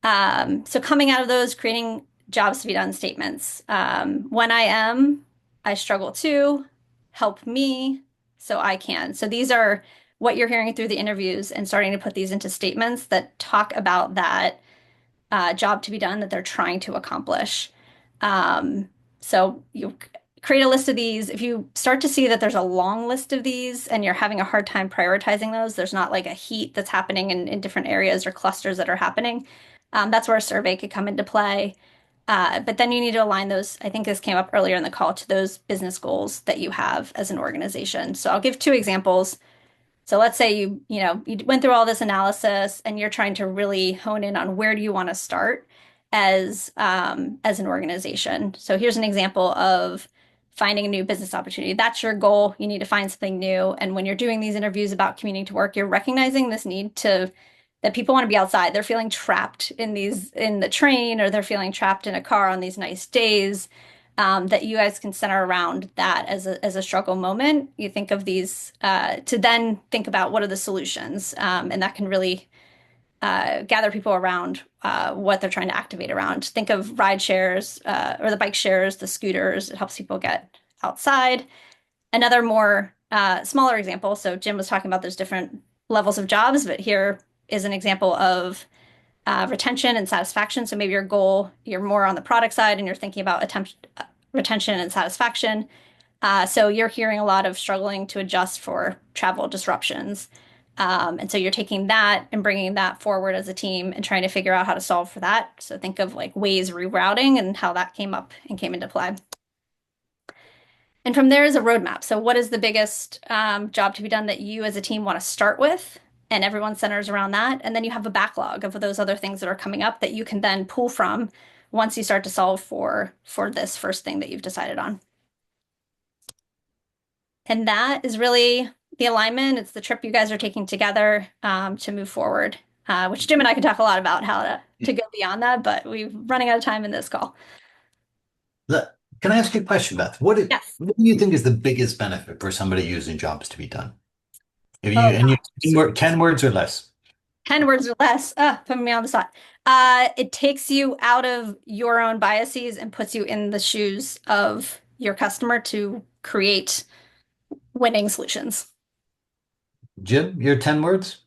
So coming out of those, creating jobs to be done statements. When I struggle too, help me so I can. So these are what you're hearing through the interviews and starting to put these into statements that talk about that job to be done that they're trying to accomplish. So create a list of these. If you start to see that there's a long list of these and you're having a hard time prioritizing those, there's not like a heat that's happening in different areas or clusters that are happening. That's where a survey could come into play. But then you need to align those. I think this came up earlier in the call to those business goals that you have as an organization. So I'll give two examples. So let's say you went through all this analysis and you're trying to really hone in on where do you want to start as an organization. So here's an example of finding a new business opportunity. That's your goal. You need to find something new. And when you're doing these interviews about commuting to work, you're recognizing this need to that people want to be outside. They're feeling trapped in the train, or they're feeling trapped in a car on these nice days. That you guys can center around that as a struggle moment. You think of these to then think about what are the solutions, and that can really gather people around what they're trying to activate around. Think of ride shares or the bike shares, the scooters. It helps people get outside. Another more smaller example. So Jim was talking about there's different levels of jobs, but here is an example of retention and satisfaction. So maybe your goal, you're more on the product side and you're thinking about retention and satisfaction. So you're hearing a lot of struggling to adjust for travel disruptions. And so you're taking that and bringing that forward as a team and trying to figure out how to solve for that. So think of like ways rerouting and how that came up and came into play. And from there is a roadmap. So what is the biggest job to be done that you as a team want to start with? And everyone centers around that. And then you have a backlog of those other things that are coming up that you can then pull from once you start to solve for this first thing that you've decided on. And that is really the alignment. It's the trip you guys are taking together to move forward, which Jim and I can talk a lot about how to go beyond that, but we're running out of time in this call. Can I ask you a question, Beth? Yes. What do you think is the biggest benefit for somebody using jobs to be done? If you Oh, and you gosh. 10 words or less. 10 words or less. Putting me on the spot. It takes you out of your own biases and puts you in the shoes of your customer to create winning solutions. Jim, your 10 words?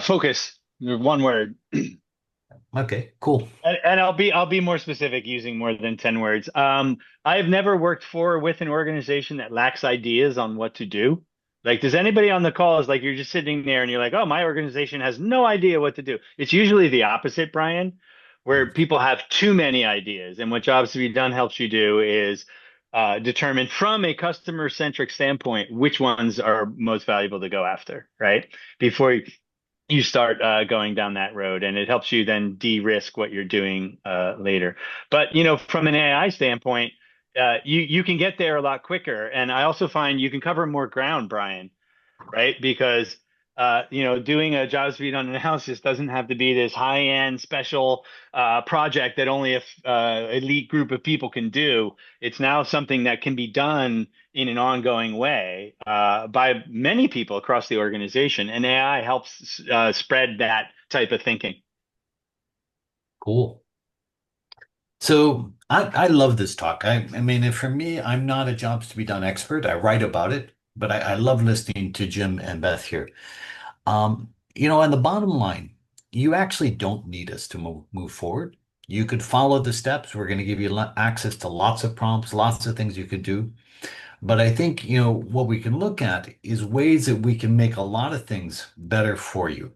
Focus, one word. Okay, cool. And I'll be more specific using more than 10 words. I've never worked for or with an organization that lacks ideas on what to do. Like, does anybody on the call is like you're just sitting there and you're like, oh, my organization has no idea what to do. It's usually the opposite, Brian, where people have too many ideas. And what Jobs to be Done helps you do is determine from a customer centric standpoint which ones are most valuable to go after, right? Before you start going down that road, and it helps you then de-risk what you're doing later. But from an AI standpoint, you can get there a lot quicker, and I also find you can cover more ground, Brian, right? Because doing a job speed on analysis doesn't have to be this high-end special project that only a elite group of people can do. It's now something that can be done in an ongoing way by many people across the organization, and AI helps spread that type of thinking. Cool. So I love this talk. I mean, for me, I'm not a jobs to be done expert. I write about it, but I love listening to Jim and Beth here. On the bottom line, you actually don't need us to move forward. You could follow the steps. We're going to give you access to lots of prompts, lots of things you could do. But I think, what we can look at is ways that we can make a lot of things better for you.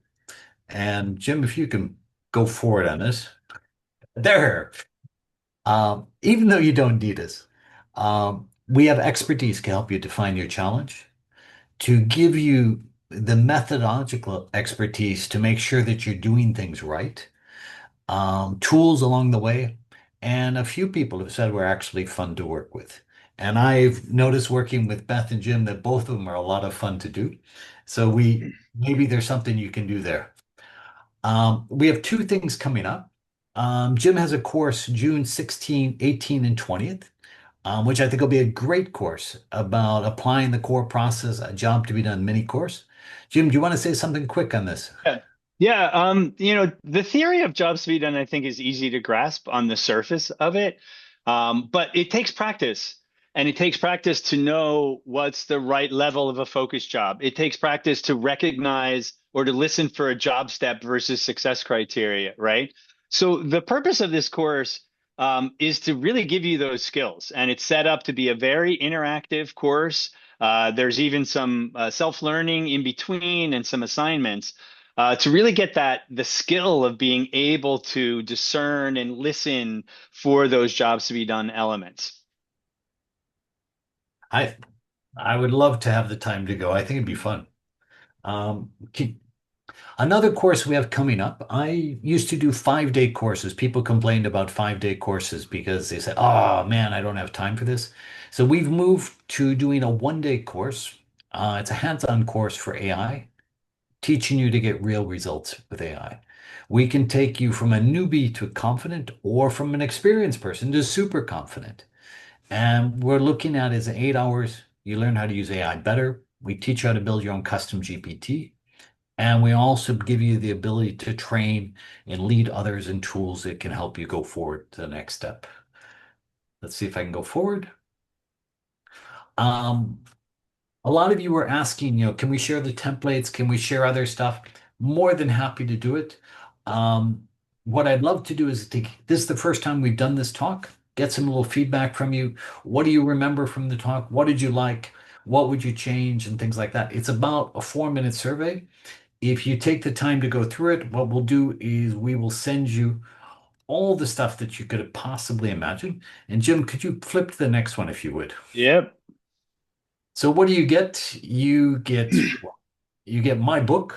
And Jim, if you can go forward on this. There. Even though you don't need us, we have expertise to help you define your challenge, to give you the methodological expertise to make sure that you're doing things right, tools along the way, and a few people have said we're actually fun to work with. And I've noticed working with Beth and Jim that both of them are a lot of fun to do. So maybe there's something you can do there. We have two things coming up. Jim has a course June 16, 18, and 20th, which I think will be a great course about applying the core process, a job to be done mini course. Jim, do you want to say something quick on this? Yeah. Yeah, the theory of job speed, and I think is easy to grasp on the surface of it, but it takes practice, and it takes practice to know what's the right level of a focus job. It takes practice to recognize or to listen for a job step versus success criteria, right? So the purpose of this course is to really give you those skills. And it's set up to be a very interactive course. There's even some self-learning in between and some assignments to really get the skill of being able to discern and listen for those jobs to be done elements. I I would love to have the time to go. I think it'd be fun. Um, Another course we have coming up, I used to do 5 day courses. People complained about 5 day courses because they said, oh man, I don't have time for this. So we've moved to doing a 1 day course. It's a hands-on course for AI, teaching you to get real results with AI. We can take you from a newbie to confident or from an experienced person to super confident. And we're looking at is 8 hours. You learn how to use AI better. We teach you how to build your own custom GPT. And we also give you the ability to train and lead others in tools that can help you go forward to the next step. Let's see if I can go forward. Um, a lot of you were asking, can we share the templates? Can we share other stuff? More than happy to do it. What I'd love to do is this is the first time we've done this talk, get some little feedback from you. What do you remember from the talk? What did you like? What would you change? And things like that. It's about a 4 minute survey. If you take the time to go through it, what we'll do is we will send you all the stuff that you could have possibly imagined. And Jim, could you flip to the next one if you would? Yep. So what do you get? You get my book,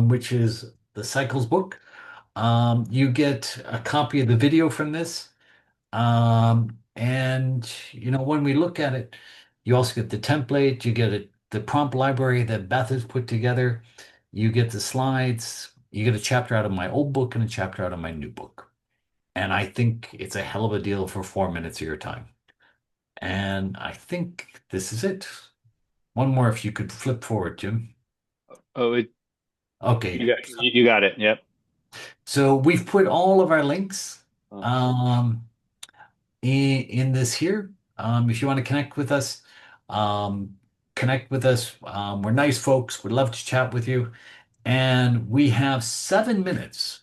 which is the Cycles book. You get a copy of the video from this. And when we look at it, you also get the template, you get the prompt library that Beth has put together, you get the slides, you get a chapter out of my old book and a chapter out of my new book. And I think it's a hell of a deal for 4 minutes of your time. And I think this is it. One more if you could flip forward, Jim. Oh, Okay. you got it. Yep. So we've put all of our links Oh. um, in this here. If you want to um, connect with us. We're nice folks. We'd love to chat with you. And we have 7 minutes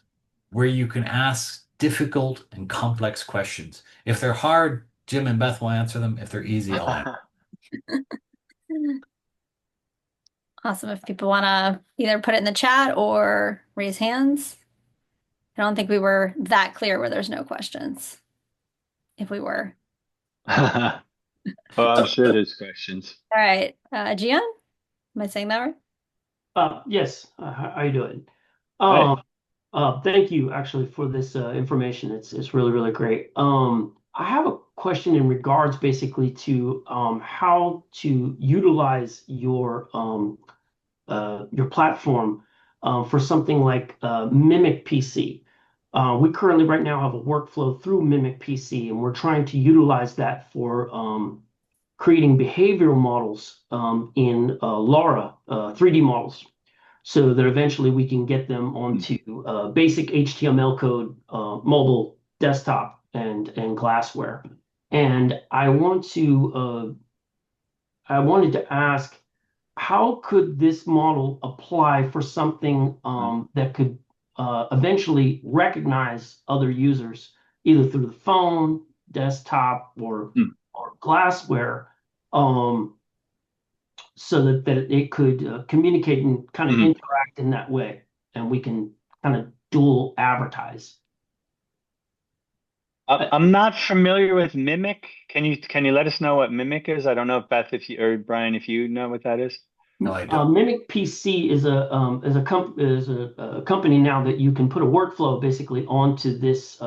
where you can ask difficult and complex questions. If they're hard, Jim and Beth will answer them. If they're easy, I'll answer. Awesome. If people want to either put it in the chat or raise hands. I don't think we were that clear where there's no questions. If we were. Oh, I'm sure there's questions. All right. Gian, am I saying that right? Yes. How you doing? Hey. Thank you actually for this information. It's really really great. I have a question in regards basically to how to utilize your platform for something like Mimic PC. We currently right now have a workflow through Mimic PC, and we're trying to utilize that for creating behavioral models in LaRA 3D models, so that eventually we can get them onto basic HTML code, mobile, desktop, and glassware. And I wanted to ask, how could this model apply for something that could eventually recognize other users, either through the phone, desktop, or glassware, um, so that it could communicate and kind of interact in that way, and we can kind of dual advertise. I'm not familiar with Mimic. Can you let us know what Mimic is? I don't know if Beth, if you or Brian, if you know what that is. No, I don't. Mimic PC is a company now that you can put a workflow basically onto this.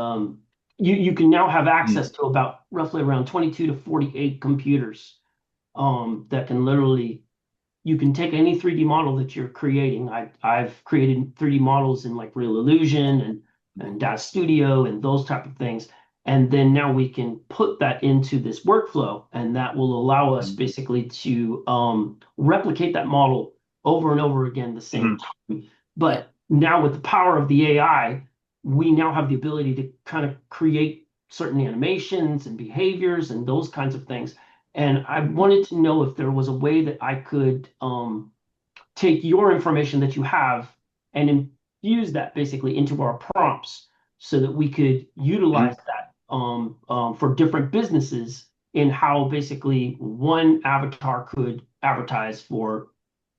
You can now have access to about roughly around 22 to 48 computers that can literally, you can take any 3D model that you're creating. I've created 3D models in like Real Illusion and Data Studio and those type of things. And then now we can put that into this workflow, and that will allow us basically to replicate that model over and over again the same time. But now with the power of the AI, we now have the ability to kind of create certain animations and behaviors and those kinds of things. And I wanted to know if there was a way that I could take your information that you have and infuse that basically into our prompts so that we could utilize that for different businesses in how basically one avatar could advertise for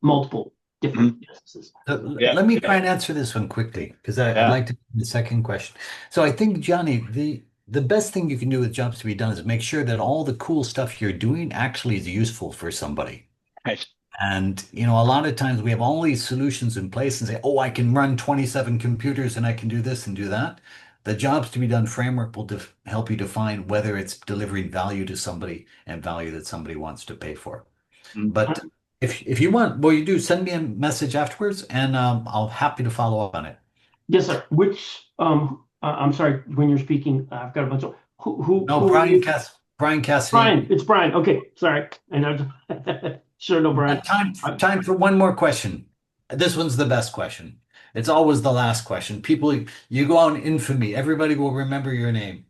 multiple different businesses. Yeah. Let me try and answer this one quickly because I'd Yeah. like to the second question. So I think, Johnny, the best thing you can do with jobs to be done is make sure that all the cool stuff you're doing actually is useful for somebody. Right. And, a lot of times we have all these solutions in place and say, oh, I can run 27 computers and I can do this and do that. The jobs to be done framework will help you define whether it's delivering value to somebody and value that somebody wants to pay for. Mhm. But if you want, well, you do send me a message afterwards and I'll happy to follow up on it. Yes, sir. I'm sorry, when you're speaking, I've got a bunch of, No, who are you? Brian Brian, Cassady. it's Brian. Okay, sorry. And I sure no, Brian. Time for one more question. This one's the best question. It's always the last question. People, you go on infamy. Everybody will remember your name.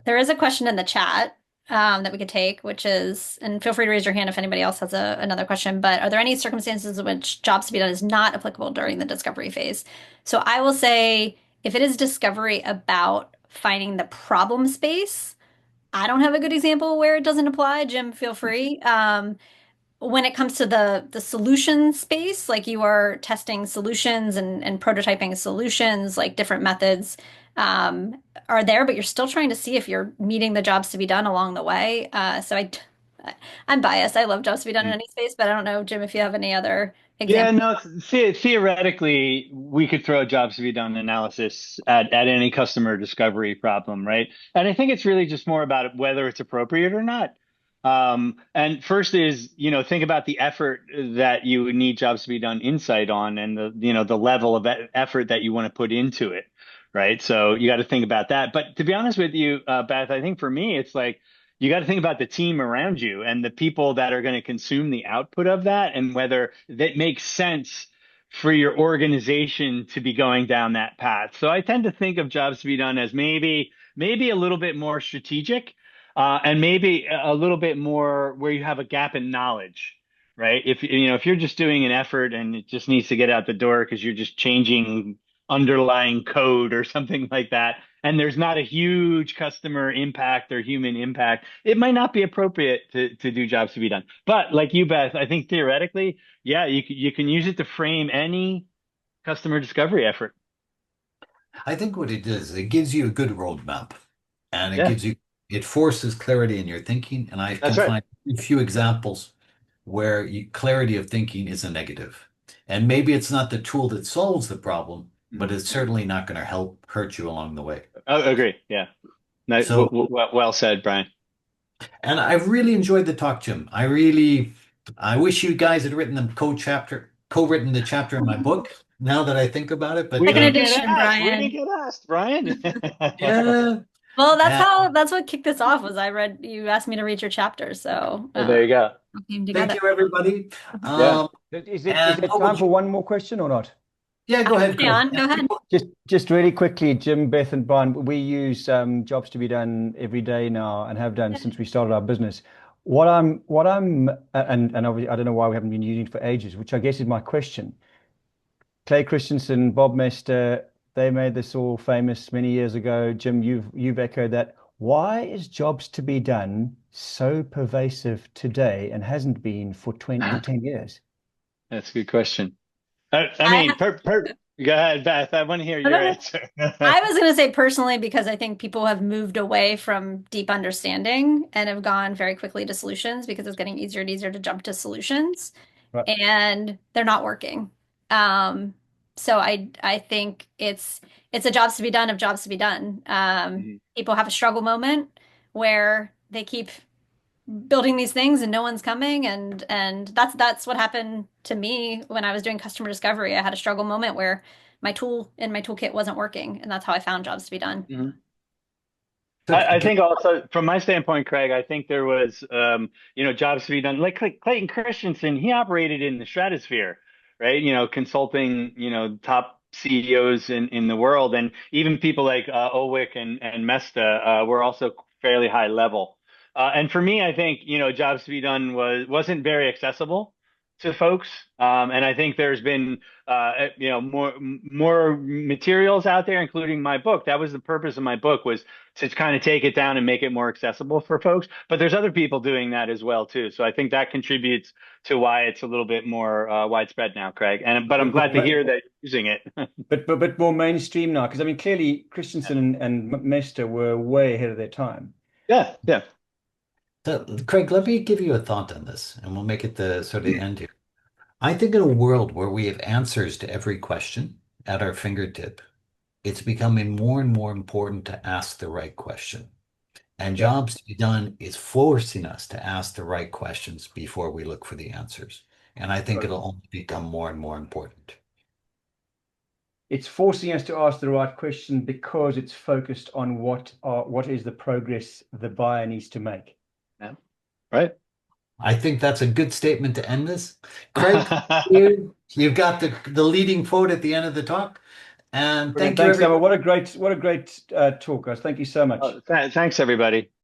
There is a question in the chat that we could take, which is, and feel free to raise your hand if anybody else has another question, but are there any circumstances in which jobs to be done is not applicable during the discovery phase? So I will say if it is discovery about finding the problem space, I don't have a good example where it doesn't apply. Jim, feel free. When it comes to the solution space, like you are testing solutions and prototyping solutions, like different methods are there, but you're still trying to see if you're meeting the jobs to be done along the way. I'm biased. I love jobs to be done in any space, but I don't know, Jim, if you have any other Yeah, examples. no, theoretically, we could throw jobs to be done analysis at any customer discovery problem, right? And I think it's really just more about whether it's appropriate or not. And first is, think about the effort that you would need jobs to be done insight on and the level of effort that you want to put into it, right? So you got to think about that. But to be honest with you, Beth, I think for me, it's like, you got to think about the team around you and the people that are going to consume the output of that and whether that makes sense for your organization to be going down that path. So I tend to think of jobs to be done as maybe a little bit more strategic, and maybe a little bit more where you have a gap in knowledge, right? If you're just doing an effort and it just needs to get out the door because you're just changing underlying code or something like that, and there's not a huge customer impact or human impact, it might not be appropriate to do jobs to be done. But like you, Beth, I think theoretically, yeah, you can use it to frame any customer discovery effort. I think what it does, it gives you a good roadmap and Yeah, it forces clarity in your thinking. And I that's can right. find a few examples where clarity of thinking is a negative. And maybe it's not the tool that solves the problem, but Mhm. it's certainly not going to help hurt you along the way. I agree. Yeah. No, So, well said, Brian. and I've really enjoyed the talk, Jim. I wish you guys had written co-written the chapter in my book now that I think about it. We But, Second didn't get edition, asked. We didn't Brian. get asked, Brian. yeah, Well, and that's what kicked this off was I read you asked me to read your chapter, so Well, there you go. it came thank together. you, everybody. Yeah. Um, Is and it time for one more question or not? yeah, go ahead, Stay Chris. on, go ahead. Just really quickly, Jim, Beth, and Brian, we use jobs to be done every day now and have done since we started our business. And obviously, I don't know why we haven't been using it for ages, which I guess is my question. Clay Christensen, Bob Mester, they made this all famous many years ago. Jim, you've echoed that. Why is jobs to be done so pervasive today and hasn't been for 10 years? That's a good question. I I mean, go ahead, Beth. I want to hear your answer. I was going to say personally because I think people have moved away from deep understanding and have gone very quickly to solutions because it's getting easier and easier to jump to solutions Right. and they're not working. Um, so I think it's a jobs to be done of jobs to be done. Mhm. People have a struggle moment where they keep building these things and no one's coming and that's what happened to me when I was doing customer discovery. I had a struggle moment where my tool in my toolkit wasn't working, and that's how I found jobs to be done. Mhm. So, I think also from my standpoint, Craig, I think there was, jobs to be done. Like Clayton Christensen, he operated in the stratosphere, right? Consulting, top CEOs in the world, and even people like Ulrich and Mesta were also fairly high level. And for me, I think jobs to be done wasn't very accessible. to folks. And I think there's been more materials out there, including my book. That was the purpose of my book, was to kind of take it down and make it more accessible for folks. But there's other people doing that as well too. So I think that contributes to why it's a little bit more widespread now, Craig. But I'm glad to hear that you're using it. but more mainstream now, because I mean, clearly Christensen and Mester were way ahead of their time. Yeah, yeah. So, Craig, let me give you a thought on this, and we'll make it the sort of the end here. I think in a world where we have answers to every question at our fingertip, it's becoming more and more important to ask the right question. And Jobs to be Done is forcing us to ask the right questions before we look for the answers. And I think it'll only become more and more important. It's forcing us to ask the right question because it's focused on what is the progress the buyer needs to make. Yeah. Right. I think that's a good statement to end this. Craig, you've got the leading quote at the end of the talk. And thank you, Thanks, Emma. everyone. What a great talk, guys. Thank you so much. Thanks, everybody.